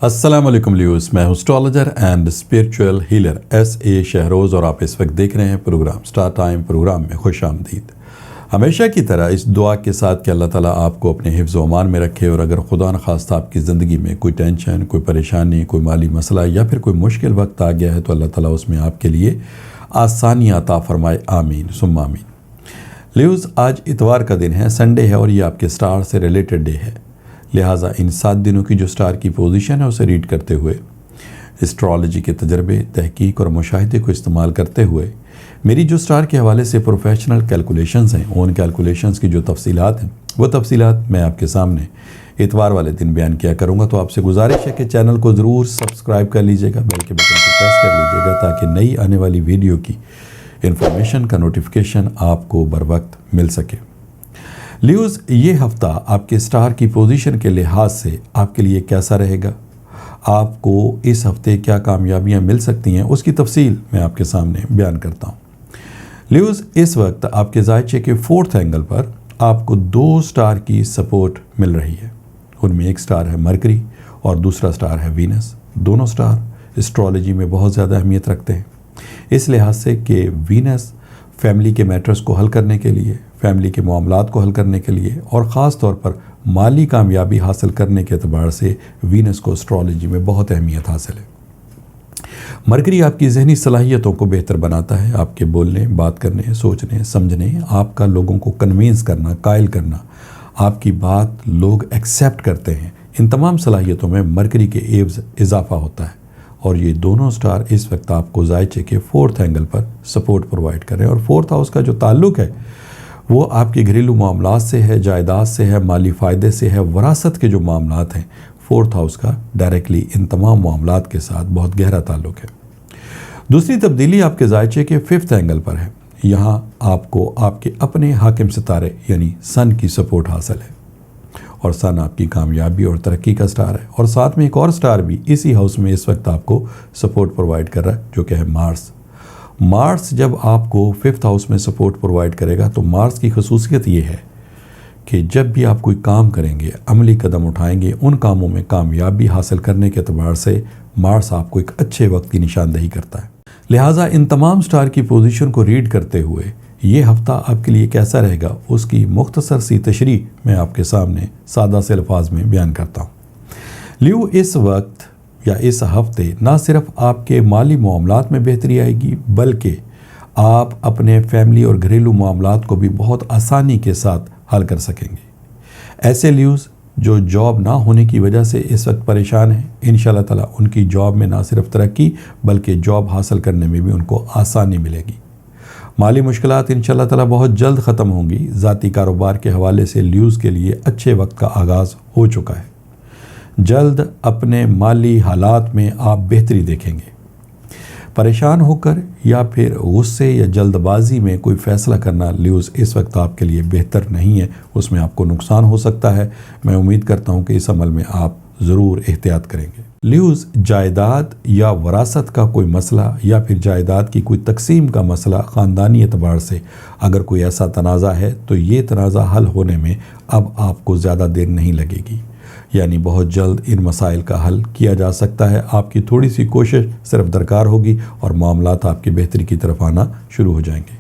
السلام علیکم لیوز، میں astrologer and spiritual healer SA Shahroz, اور آپ اس وقت دیکھ رہے ہیں پروگرام سٹار ٹائم۔ پروگرام میں خوش آمدید۔ ہمیشہ کی طرح اس دعا کے ساتھ کہ اللہ تعالیٰ آپ کو اپنے حفظ و امان میں رکھے، اور اگر خدا نخواستہ آپ کی زندگی میں کوئی ٹینشن، کوئی پریشانی، کوئی مالی مسئلہ یا پھر کوئی مشکل وقت آ گیا ہے تو اللہ تعالیٰ اس میں آپ کے لیے آسانیاں عطا فرمائے، آمین ثم آمین۔ لیوز، آج اتوار کا دن ہے، سنڈے ہے، اور یہ آپ کے سٹار سے ریلیٹڈ ڈے ہے، لہٰذا ان 7 دنوں کی جو سٹار کی پوزیشن ہے اسے ریڈ کرتے ہوئے، اسٹرالوجی کے تجربے، تحقیق اور مشاہدے کو استعمال کرتے ہوئے میری جو سٹار کے حوالے سے پروفیشنل کیلکولیشنز ہیں، ان کیلکولیشنز کی جو تفصیلات ہیں وہ تفصیلات میں آپ کے سامنے اتوار والے دن بیان کیا کروں گا۔ تو آپ سے گزارش ہے کہ چینل کو ضرور سبسکرائب کر لیجیے گا، بیل کے بٹن کو پریس کر لیجیے گا تاکہ نئی آنے والی ویڈیو کی انفارمیشن کا نوٹیفیکیشن آپ کو بر وقت مل سکے۔ لیوز، یہ ہفتہ آپ کے سٹار کی پوزیشن کے لحاظ سے آپ کے لیے کیسا رہے گا؟ آپ کو اس ہفتے کیا کامیابیاں مل سکتی ہیں، اس کی تفصیل میں آپ کے سامنے بیان کرتا ہوں۔ لیوز، اس وقت آپ کے زائچے کے 4تھ اینگل پر آپ کو 2 سٹار کی سپورٹ مل رہی ہے۔ ان میں ایک سٹار ہے مرکری اور دوسرا سٹار ہے وینس۔ دونوں سٹار اسٹرالوجی میں بہت زیادہ اہمیت رکھتے ہیں، اس لحاظ سے کہ وینس فیملی کے میٹرز کو حل کرنے کے لیے، فیملی کے معاملات کو حل کرنے کے لیے، اور خاص طور پر مالی کامیابی حاصل کرنے کے اعتبار سے وینس کو اسٹرالوجی میں بہت اہمیت حاصل ہے۔ مرکری آپ کی ذہنی صلاحیتوں کو بہتر بناتا ہے، آپ کے بولنے، بات کرنے، سوچنے، سمجھنے، آپ کا لوگوں کو کنوینس کرنا، قائل کرنا، آپ کی بات لوگ ایکسیپٹ کرتے ہیں، ان تمام صلاحیتوں میں مرکری کے ایوز اضافہ ہوتا ہے، اور یہ دونوں سٹار اس وقت آپ کو زائچے کے 4تھ اینگل پر سپورٹ پرووائڈ کر رہے ہیں۔ اور 4تھ ہاؤس کا جو تعلق ہے وہ آپ کے گھریلو معاملات سے ہے، جائیداد سے ہے، مالی فائدے سے ہے، وراثت کے جو معاملات ہیں، 4تھ ہاؤس کا ڈائریکٹلی ان تمام معاملات کے ساتھ بہت گہرا تعلق ہے۔ دوسری تبدیلی آپ کے زائچے کے 5تھ اینگل پر ہے۔ یہاں آپ کو آپ کے اپنے حاکم ستارے یعنی سن کی سپورٹ حاصل ہے، اور سن آپ کی کامیابی اور ترقی کا سٹار ہے، اور ساتھ میں ایک اور سٹار بھی اسی ہاؤس میں اس وقت آپ کو سپورٹ پرووائڈ کر رہا ہے، جو کہ ہے مارس۔ مارس جب آپ کو 5تھ ہاؤس میں سپورٹ پرووائڈ کرے گا تو مارس کی خصوصیت یہ ہے کہ جب بھی آپ کوئی کام کریں گے، عملی قدم اٹھائیں گے، ان کاموں میں کامیابی حاصل کرنے کے اعتبار سے مارس آپ کو ایک اچھے وقت کی نشاندہی کرتا ہے۔ لہٰذا ان تمام سٹار کی پوزیشن کو ریڈ کرتے ہوئے یہ ہفتہ آپ کے لیے کیسا رہے گا، اس کی مختصر سی تشریح میں آپ کے سامنے سادہ سے الفاظ میں بیان کرتا ہوں۔ لیو، اس وقت یا اس ہفتے نہ صرف آپ کے مالی معاملات میں بہتری آئے گی، بلکہ آپ اپنے فیملی اور گھریلو معاملات کو بھی بہت آسانی کے ساتھ حل کر سکیں گے۔ ایسے لیوز جو جاب نہ ہونے کی وجہ سے اس وقت پریشان ہیں، انشاءاللہ تعالیٰ ان کی جاب میں نہ صرف ترقی بلکہ جاب حاصل کرنے میں بھی ان کو آسانی ملے گی۔ مالی مشکلات انشاءاللہ تعالیٰ بہت جلد ختم ہوں گی۔ ذاتی کاروبار کے حوالے سے لیوز کے لیے اچھے وقت کا آغاز ہو چکا ہے۔ جلد اپنے مالی حالات میں آپ بہتری دیکھیں گے۔ پریشان ہو کر یا پھر غصے یا جلد بازی میں کوئی فیصلہ کرنا لیوز اس وقت آپ کے لیے بہتر نہیں ہے، اس میں آپ کو نقصان ہو سکتا ہے۔ میں امید کرتا ہوں کہ اس عمل میں آپ ضرور احتیاط کریں گے۔ لیوز، جائیداد یا وراثت کا کوئی مسئلہ یا پھر جائیداد کی کوئی تقسیم کا مسئلہ خاندانی اعتبار سے اگر کوئی ایسا تنازع ہے تو یہ تنازع حل ہونے میں اب آپ کو زیادہ دیر نہیں لگے گی، یعنی بہت جلد ان مسائل کا حل کیا جا سکتا ہے۔ آپ کی تھوڑی سی کوشش صرف درکار ہوگی اور معاملات آپ کی بہتری کی طرف آنا شروع ہو جائیں گے۔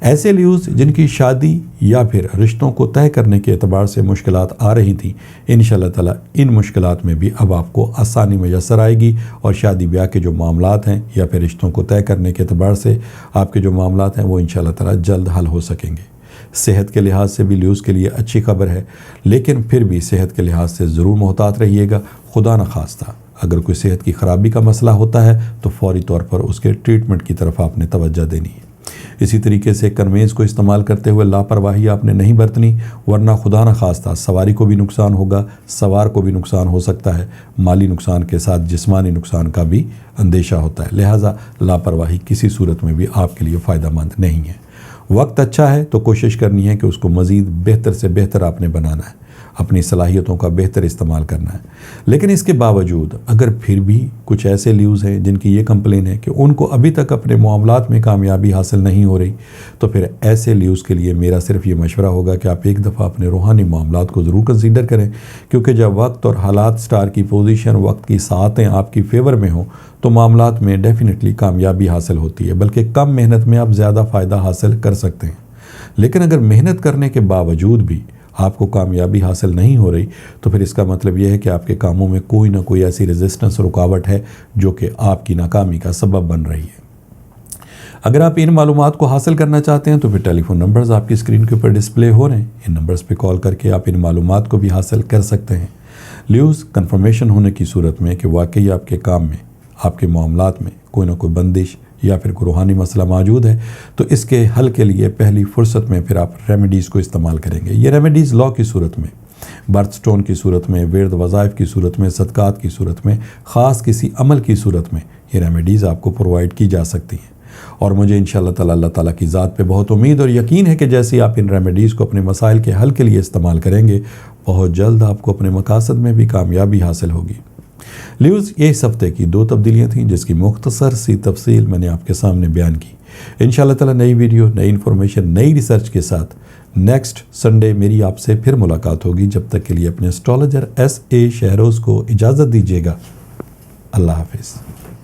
ایسے لیوز جن کی شادی یا پھر رشتوں کو طے کرنے کے اعتبار سے مشکلات آ رہی تھیں، انشاءاللہ تعالیٰ ان مشکلات میں بھی اب آپ کو آسانی میسر آئے گی، اور شادی بیاہ کے جو معاملات ہیں یا پھر رشتوں کو طے کرنے کے اعتبار سے آپ کے جو معاملات ہیں وہ انشاءاللہ تعالیٰ جلد حل ہو سکیں گے۔ صحت کے لحاظ سے بھی لیوز کے لیے اچھی خبر ہے، لیکن پھر بھی صحت کے لحاظ سے ضرور محتاط رہیے گا۔ خدا نخواستہ اگر کوئی صحت کی خرابی کا مسئلہ ہوتا ہے تو فوری طور پر اس کے ٹریٹمنٹ کی طرف آپ نے توجہ دینی ہے۔ اسی طریقے سے کنوینس کو استعمال کرتے ہوئے لاپرواہی آپ نے نہیں برتنی، ورنہ خدا نخواستہ سواری کو بھی نقصان ہوگا، سوار کو بھی نقصان ہو سکتا ہے، مالی نقصان کے ساتھ جسمانی نقصان کا بھی اندیشہ ہوتا ہے۔ لہٰذا لاپرواہی کسی صورت میں بھی آپ کے لیے فائدہ مند نہیں ہے۔ وقت اچھا ہے تو کوشش کرنی ہے کہ اس کو مزید بہتر سے بہتر آپ نے بنانا ہے۔ اپنی صلاحیتوں کا بہتر استعمال کرنا ہے۔ لیکن اس کے باوجود اگر پھر بھی کچھ ایسے لیوز ہیں جن کی یہ کمپلین ہے کہ ان کو ابھی تک اپنے معاملات میں کامیابی حاصل نہیں ہو رہی، تو پھر ایسے لیوز کے لیے میرا صرف یہ مشورہ ہوگا کہ آپ ایک دفعہ اپنے روحانی معاملات کو ضرور کنسیڈر کریں، کیونکہ جب وقت اور حالات، سٹار کی پوزیشن، وقت کی ساعتیں آپ کی فیور میں ہوں تو معاملات میں ڈیفینیٹلی کامیابی حاصل ہوتی ہے، بلکہ کم محنت میں آپ زیادہ فائدہ حاصل کر سکتے ہیں۔ لیکن اگر محنت کرنے کے باوجود بھی آپ کو کامیابی حاصل نہیں ہو رہی، تو پھر اس کا مطلب یہ ہے کہ آپ کے کاموں میں کوئی نہ کوئی ایسی ریزسٹنس، رکاوٹ ہے جو کہ آپ کی ناکامی کا سبب بن رہی ہے۔ اگر آپ ان معلومات کو حاصل کرنا چاہتے ہیں تو پھر ٹیلی فون نمبرز آپ کی اسکرین کے اوپر ڈسپلے ہو رہے ہیں، ان نمبرز پہ کال کر کے آپ ان معلومات کو بھی حاصل کر سکتے ہیں۔ لیوز کنفرمیشن ہونے کی صورت میں کہ واقعی آپ کے کام میں، آپ کے معاملات میں کوئی نہ کوئی بندش یا پھر کوئی روحانی مسئلہ موجود ہے، تو اس کے حل کے لیے پہلی فرصت میں پھر آپ ریمیڈیز کو استعمال کریں گے۔ یہ ریمیڈیز لا کی صورت میں، برتھ سٹون کی صورت میں، ورد وظائف کی صورت میں، صدقات کی صورت میں، خاص کسی عمل کی صورت میں یہ ریمیڈیز آپ کو پرووائڈ کی جا سکتی ہیں۔ اور مجھے انشاءاللہ تعالی اللہ تعالیٰ کی ذات پہ بہت امید اور یقین ہے کہ جیسے ہی آپ ان ریمیڈیز کو اپنے مسائل کے حل کے لیے استعمال کریں گے، بہت جلد آپ کو اپنے مقاصد میں بھی کامیابی حاصل ہوگی۔ لیوز، یہ اس ہفتے کی 2 تبدیلیاں تھیں جس کی مختصر سی تفصیل میں نے آپ کے سامنے بیان کی۔ انشاءاللہ تعالی نئی ویڈیو، نئی انفارمیشن، نئی ریسرچ کے ساتھ نیکسٹ سنڈے میری آپ سے پھر ملاقات ہوگی۔ جب تک کے لیے اپنے اسٹرالوجر SA شہروز کو اجازت دیجیے گا۔ اللہ حافظ۔